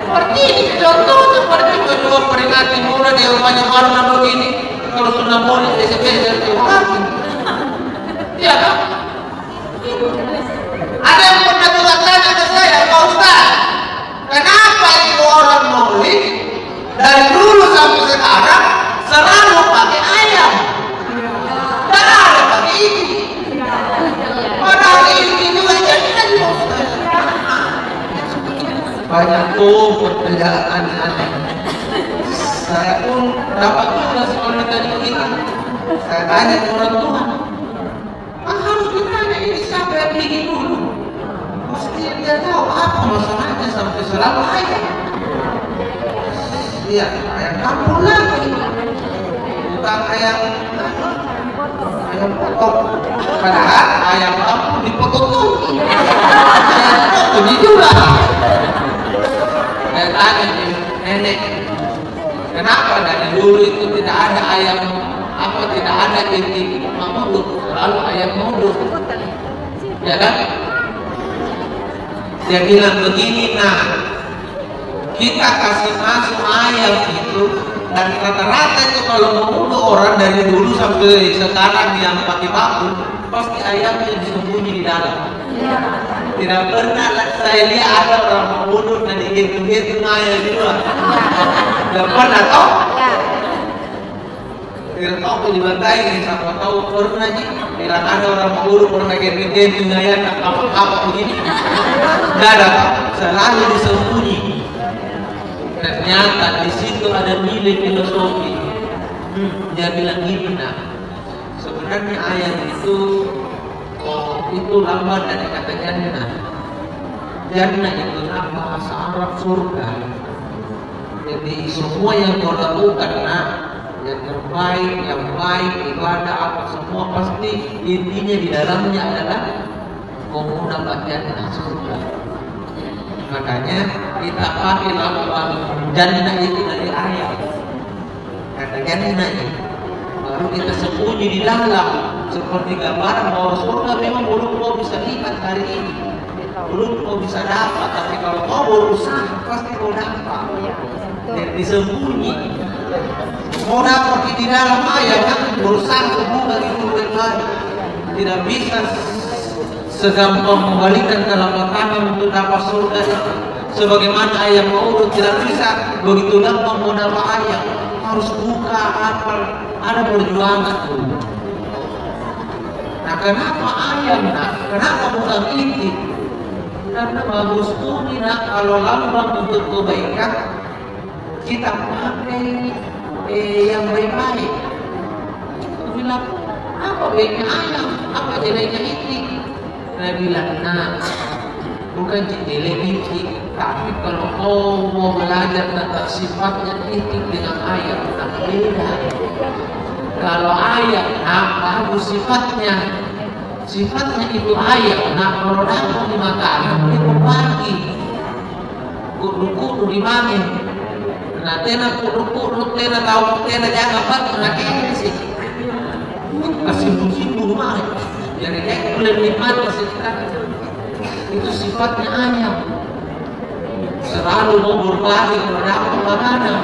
Seperti ini contoh seperti kedua peringatan muda dia banyak warna begini. Kalau sudah boleh biasa-biasa lagi. Ya kan? Ada yang pernah juga tanya ke saya, Pak Ustaz, kenapa itu orang Maulid dari dulu sampai sekarang selalu pakai ayam, dan ada pakai ini. Padahal ini juga jadi Pak Ustaz. Banyak tuh perbedaan aneh. Saya pun dapat juga sekolah tadi ini. Saya tanya ke orang tua, harus ditanya ini siapa yang bikin dulu? Pasti dia tahu apa masalahnya sampai selalu ayam. Iya, ayam kampung lagi. Bukan ayam potong. Padahal ayam kampung dipotong tuh. Ayam potong juga. Saya tanya nenek, kenapa dari dulu itu tidak ada ayam apa tidak ada ketik maulud, selalu ayam maulud, ya kan? Dia bilang begini, nah kita kasih masuk ayam itu dan rata-rata itu kalau maulud orang dari dulu sampai sekarang yang pakai bambu pasti ayamnya disembunyi di dalam. Tidak pernah saya lihat ada orang maulud dan gitu-gitu ayam juga. Tidak pernah toh? Tidak tahu dibantai ini siapa tahu pernah sih. Bila ada orang buruk pernah gitu ngayat apa begini. Tidak ada, selalu disembunyi. Ternyata di situ ada nilai filosofi. Dia bilang gini, nah sebenarnya ayat itu lambang dari kata jannah. Jannah itu bahasa Arab surga. Jadi semua yang kau lakukan, nah yang terbaik, yang baik, ibadah apa semua pasti intinya di dalamnya adalah kau mendapat jannah surga. Makanya kita pakai lambang jannah itu dari ayat. Kata jannah itu baru kita sembunyi di dalam seperti gambaran bahwa surga memang belum kau bisa lihat hari ini, belum kau bisa dapat, tapi kalau kau berusaha pasti kau dapat. Dan disembunyi Mau dapat di dalam ayat kan berusaha hubungan itu dengan tidak bisa segampang membalikan telapak tangan untuk dapat surga. Sebagaimana ayat mau tidak bisa begitu gampang mau dapat ayat, harus buka apa, ada perjuangan dulu. Nah kenapa ayat? Kenapa bukan inti? Karena bagus tuh kalau lambang untuk kebaikan kita pakai yang baik-baik. Aku bilang, apa baiknya ayam? Apa jeleknya itik? Saya bilang, nah, bukan jelek itik, tapi kalau kau mau belajar tentang sifatnya itik dengan ayam, tak beda. Kalau ayam, bagus sifatnya. Sifatnya itu ayam, nah kalau dapat dimakan, itu pagi. Kudu-kudu dimakan. Nah, tena kudu-kudu, tena tahu, tena jangan pat, nah kayaknya sih kasih musibah malah jadi kayak boleh nikmat masih itu sifatnya ayam, selalu mau berbagi kalau dapat makanan.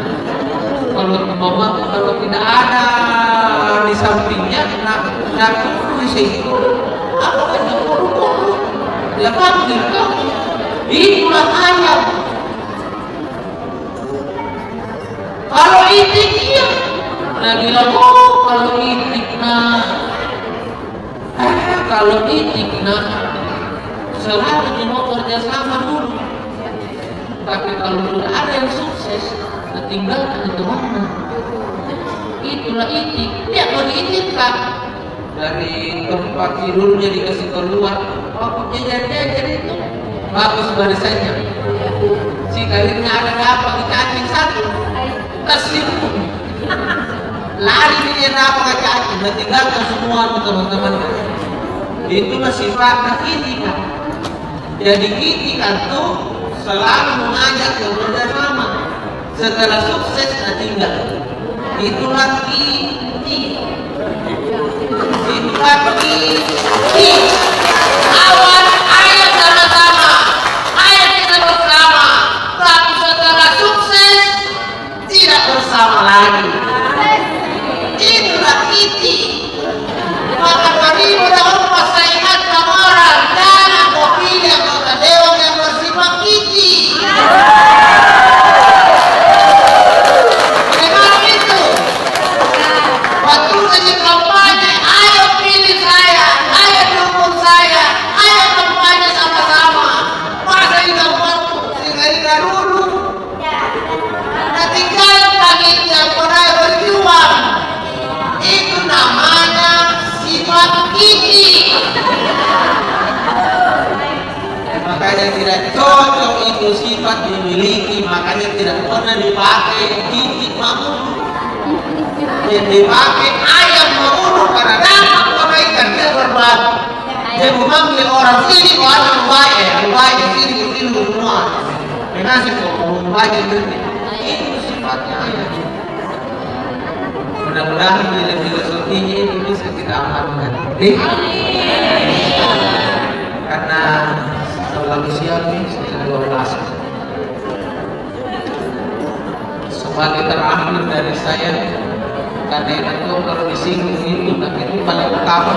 Kalau tidak ada di sampingnya, nah kudu situ apa kan kudu ya panggil kau itulah ayam. Kalau itik iya, nah bilang kalau itik kalau itik selalu mau kerjasama dulu. Tapi kalau sudah ada yang sukses, tinggalkan itu mana? Itulah itik. Dia kalau itik kan dari tempat tidurnya dikasih keluar, jadi itu bagus barisannya. Si karirnya ada apa dicacing satu. Tersimpung lari dia dapat cacing dan tinggalkan semua teman-teman. Itulah sifat itikad. Jadi itikad itu selalu mengajak bekerjasama. Setelah sukses tinggal. Itulah itikad. Itulah itikad. Awal ayat sama-sama, ayat kita bersama, tapi setelah sukses tidak bersama lagi. Itulah itik. Maka tadi pada rumah saya ingat sama orang, jangan kau pilih anggota dewan yang bersifat itik. Bagaimana itu? Waktu lagi kampanye, ayo pilih saya, ayo dukung saya, ayo kampanye sama-sama. Masa ingat waktu, ingat dulu. Tinggalkan itu yang pernah berjuang. Itu namanya sifat itik. Makanya tidak cocok itu sifat dimiliki, makanya tidak pernah dipakai itik mampu. Yang dipakai ayam mampu karena dapat kebaikan dia berbagi. Dia memanggil orang sini, kau ada lubaik sini semua. Mengasih kau lubaik itu. Mudah-mudahan filosofinya ini bisa kita amalkan. Karena terlalu siang ini sudah 12. Sebagai terakhir dari saya, karena itu kalau disinggung itu, tapi itu paling utama.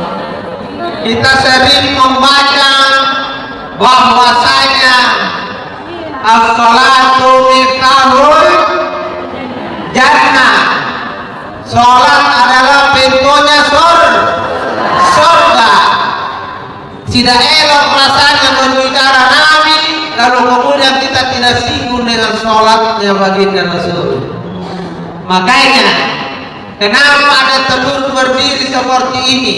Kita sering membaca bahwasanya as-salatu miftahul jannah. Sholat adalah pintunya surga. Tidak elok rasanya berbicara Nabi lalu kemudian kita tidak singgung dengan sholatnya baginda Rasul. Makanya kenapa ada telur berdiri seperti ini?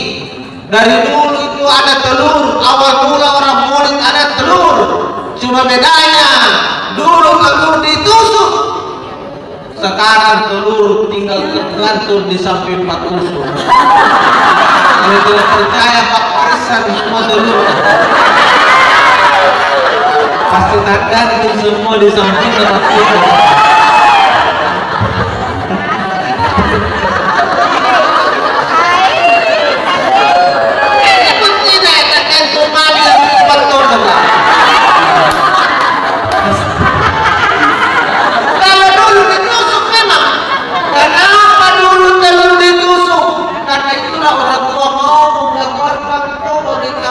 Dari dulu itu ada telur, awal mula orang Maulid ada telur. Cuma bedanya dulu telur ditusuk, sekarang telur tinggal tergantung di samping Pak Tusuk. Kalau tidak percaya Pak Arisan semua telur pasti tergantung semua di samping Pak Tusuk. Kalau dulu ditusuk memang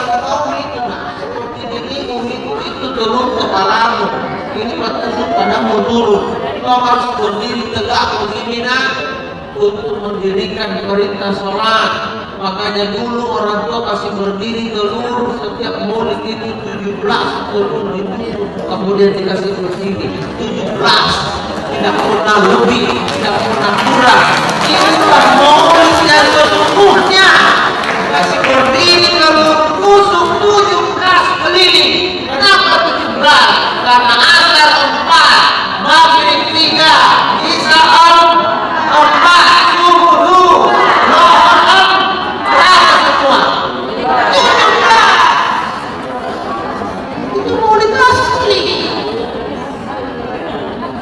pada tahun itu, nah seperti itu turun kepalamu. Ini bertusuk padamu turun. Kau harus berdiri tegak begini nak untuk mendirikan perintah sholat. Makanya dulu orang tua kasih berdiri telur setiap murid itu 17 telur ditusuk, kemudian dikasih berdiri 17, tidak pernah lebih, tidak pernah kurang. Ini bukan murid yang sesungguhnya. Kasih berdiri telur tusuk 17 keliling. Kenapa 17? Karena asar 4, maghrib 3, isya 4, subuh 2, itu maulid asli.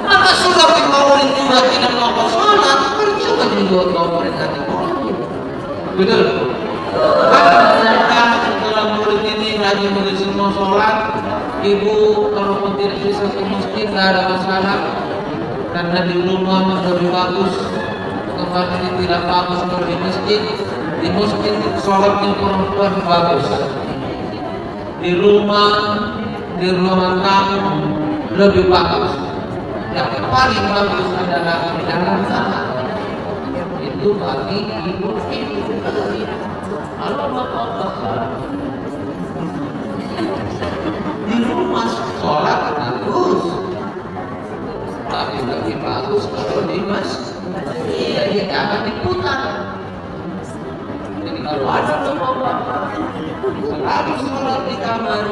Maka sudah maulid juga tidak mau sholat, percuma juga kau mereka maulid. Betul. Maka dalam maulid ini lagi maulid semua sholat. Ibu kalau tidak bisa ke masjid tidak ada masalah, karena di rumah lebih bagus. Kemarin tidak bagus kalau di masjid. Di masjid sholatnya perempuan bagus. Di rumah tamu lebih bagus. Yang paling bagus adalah di dalam sana. Itu bagi ibu. Kalau bapak di rumah sholat bagus, tapi lebih bagus kalau di masjid. Jadi jangan diputar. Jadi kalau ada bapak selalu sholat di kamar,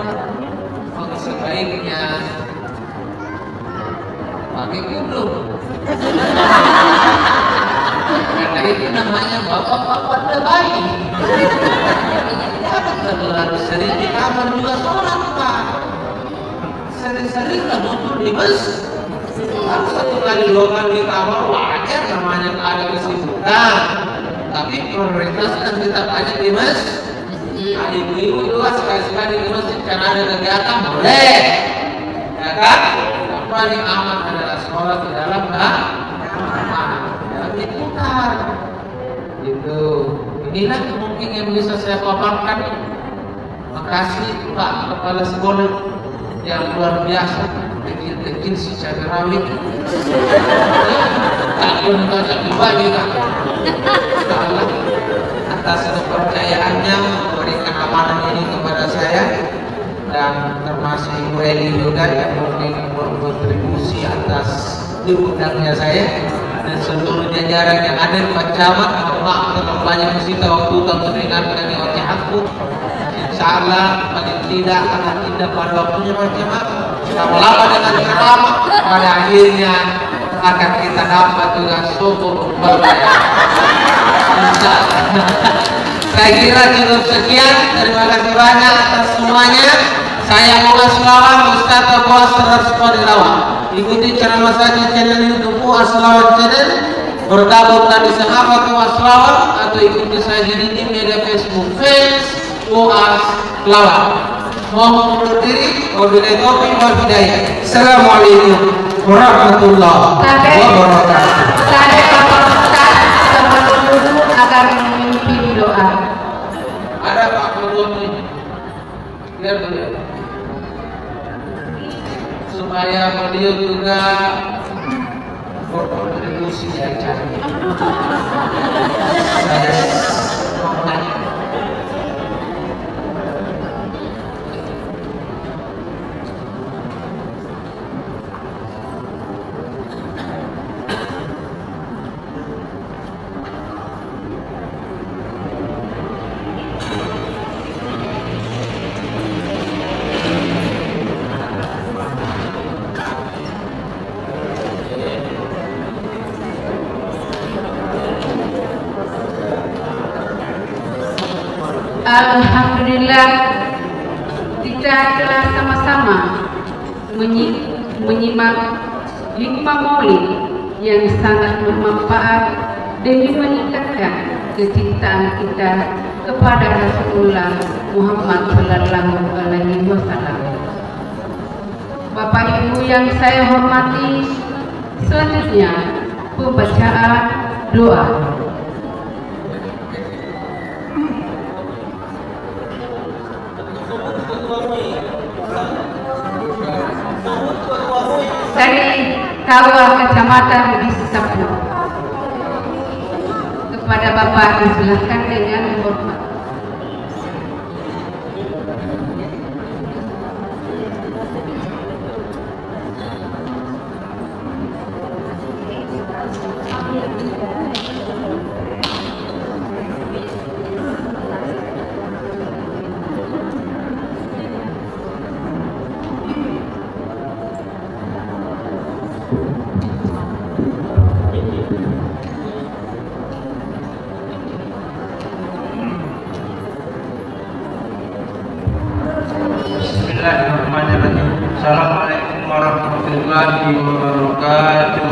maka sebaiknya pakai kudung. Karena itu namanya bapak-bapak terbaik. Jangan terlalu sering di kamar juga sholat, Pak. Sering-sering lah nonton di masjid. Kalau satu kali lokan di kamar wajar, namanya ada kesibukan. Tapi prioritas kan kita banyak di masjid. Nah, ibu-ibu itu sekali-sekali di masjid karena ada kegiatan boleh, ya kan? Yang paling aman adalah sholat di dalam kamar. Jangan diputar. Gitu. Inilah mungkin yang bisa saya paparkan. Makasih Pak Kepala Sekolah yang luar biasa, kecil-kecil si Cagerawik. Tak pun banyak dibagi kan. Atas kepercayaannya memberikan amanah ini kepada saya, dan termasuk Ibu Eli juga yang mungkin berkontribusi atas diundangnya saya, dan seluruh jajaran yang ada di Pak Camat. Maaf terlalu banyak musibah waktu untuk mendengarkan yang wajah aku. Insyaallah paling tidak akan tidak pada waktunya Pak Camat. Lama-lama dengan ceramah pada akhirnya akan kita dapat juga syukur berbayar. Saya kira cukup sekian. Terima kasih banyak atas semuanya. Saya Muhammad Selawat, Ustaz Abu Asrar Sekolah. Ikuti ceramah saya channel YouTube Aslawat Channel. Bergabung di sahabat Aslawat atau ikuti saya di media Facebook fans Aslawat. Mohon undur diri. Wabillahi taufiq wal hidayah. Assalamualaikum warahmatullahi wabarakatuh. Saya Bapak Ustaz sebelum dulu agar memimpin doa. Ada Pak Ketua ini. Biar beliau. Supaya beliau juga berkontribusi di acara ini. Saya mengulangi. Alhamdulillah, kita telah sama-sama menyimak 5 maulid yang sangat bermanfaat demi meningkatkan kecintaan kita kepada Rasulullah Muhammad Sallallahu Alaihi Wasallam. Bapak Ibu yang saya hormati, selanjutnya pembacaan doa. dari Kawah Kecamatan Bugis Sapu. Kepada Bapak disilahkan dengan hormat. Bismillahirrahmanirrahim. Assalamualaikum warahmatullahi wabarakatuh.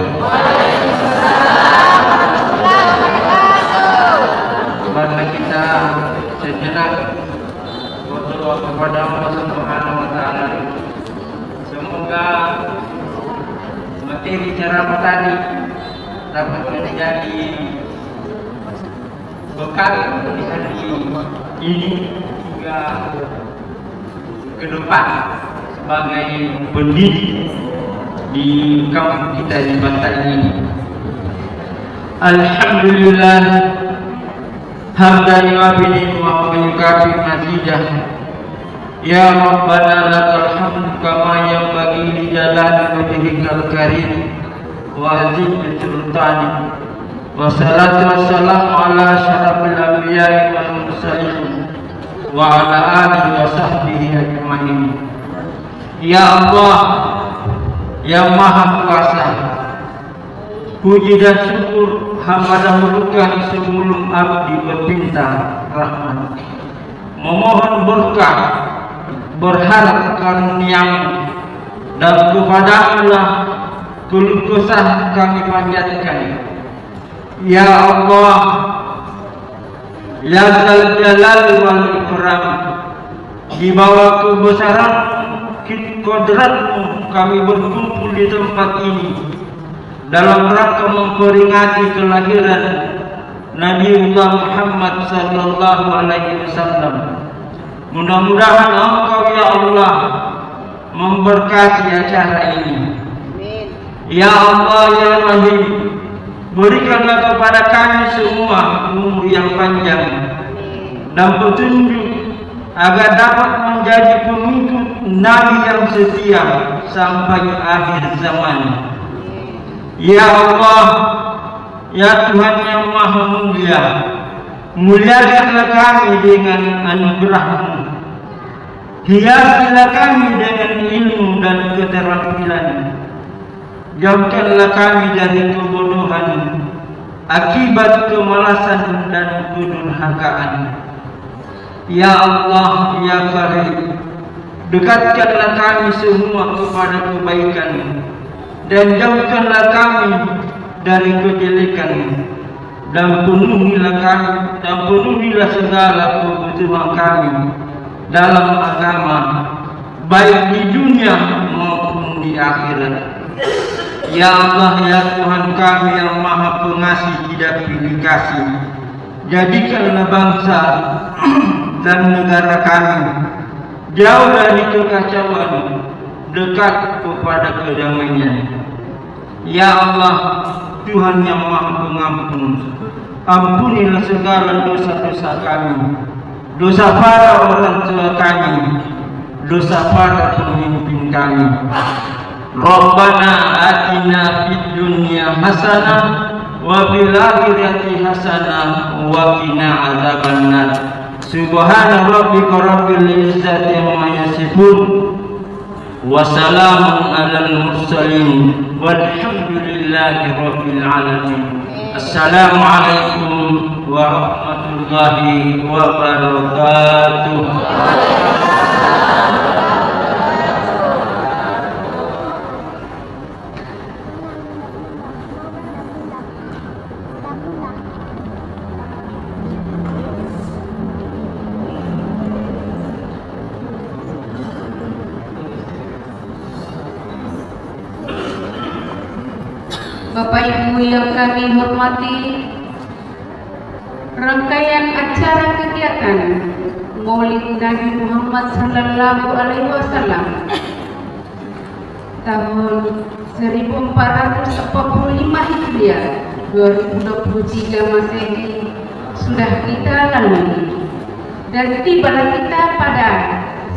Mari kita sejenak berdoa kepada Allah Subhanahu wa taala. Semoga materi ceramah tadi dapat menjadi bekal di hari ini hingga ke depan sebagai pendidik di kampung kita di Banten ini. Alhamdulillah hamdan yu'abidin wa yukafi mazidah. Ya Rabbana lakal hamd kama yanbaghi li jalali wajhikal karim wa azimi sultanik. Wassalatu wassalamu ala asyrafil anbiya'i wal mursalin wa ala alihi wa sahbihi ajma'in. Ya Allah yang Maha Kuasa, puji dan syukur hamba dahulukan sebelum abdi berpinta rahmat, memohon berkah, berharap karunia-Mu, dan kepada Allah keluh kesah kami panjatkan. Ya Allah, Ya Dzal Jalal wal Ikram, di bawah kebesaran kodrat-Mu kami berkumpul di tempat ini dalam rangka memperingati kelahiran Nabiullah Muhammad sallallahu alaihi wasallam. Mudah-mudahan Engkau ya Allah memberkati acara ini. Ya Allah ya Rahim, berikanlah kepada kami semua umur yang panjang dan petunjuk agar dapat menjadi pengikut Nabi yang setia sampai akhir zaman. Ya Allah, ya Tuhan yang Maha Mulia, muliakanlah kami dengan anugerah-Mu, hiasilah kami dengan ilmu dan keterampilan. Jauhkanlah kami dari kebodohan akibat kemalasan dan kedurhakaan. Ya Allah, ya Karim, dekatkanlah kami semua kepada kebaikan dan jauhkanlah kami dari kejelekan, dan penuhilah segala kebutuhan kami dalam agama, baik di dunia maupun di akhirat. Ya Allah, ya Tuhan kami yang Maha Pengasih tidak pilih kasih, jadikanlah bangsa dan negara kami jauh dari kekacauan, dekat kepada kedamaian. Ya Allah, Tuhan yang Maha Pengampun, ampunilah segala dosa-dosa kami, dosa para orang tua kami, dosa para pemimpin kami. Rabbana atina fid dunya hasanah wa fil akhirati hasanah wa qina adzabannar. Subhana rabbika rabbil izzati amma yasifun wa salamun alal mursalin walhamdulillahi rabbil alamin. Assalamualaikum warahmatullahi wabarakatuh. Bapak Ibu yang kami hormati, rangkaian acara kegiatan Maulid Nabi Muhammad sallallahu alaihi wasallam tahun 1445 Hijriah 2023 Masehi sudah kita lalui dan tibalah kita pada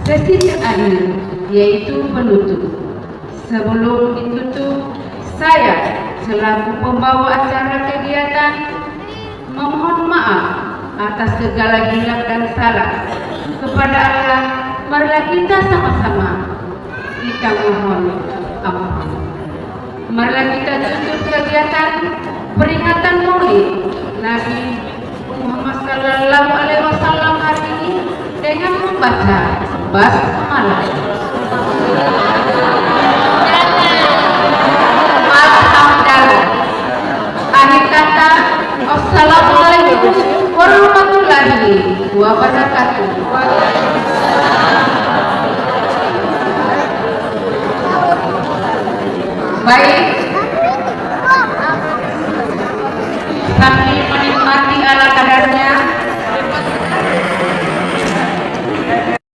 sesi terakhir, yaitu penutup. Sebelum ditutup, saya selaku pembawa acara kegiatan memohon maaf atas segala hilaf dan salah kepada Allah. Marilah kita sama-sama kita mohon ampun. Marilah kita tutup kegiatan peringatan Maulid Nabi Muhammad Sallallahu Alaihi Wasallam hari ini dengan membaca basmalah. Alhamdulillah. Akhir kata, Assalamualaikum warahmatullahi wabarakatuh. Baik,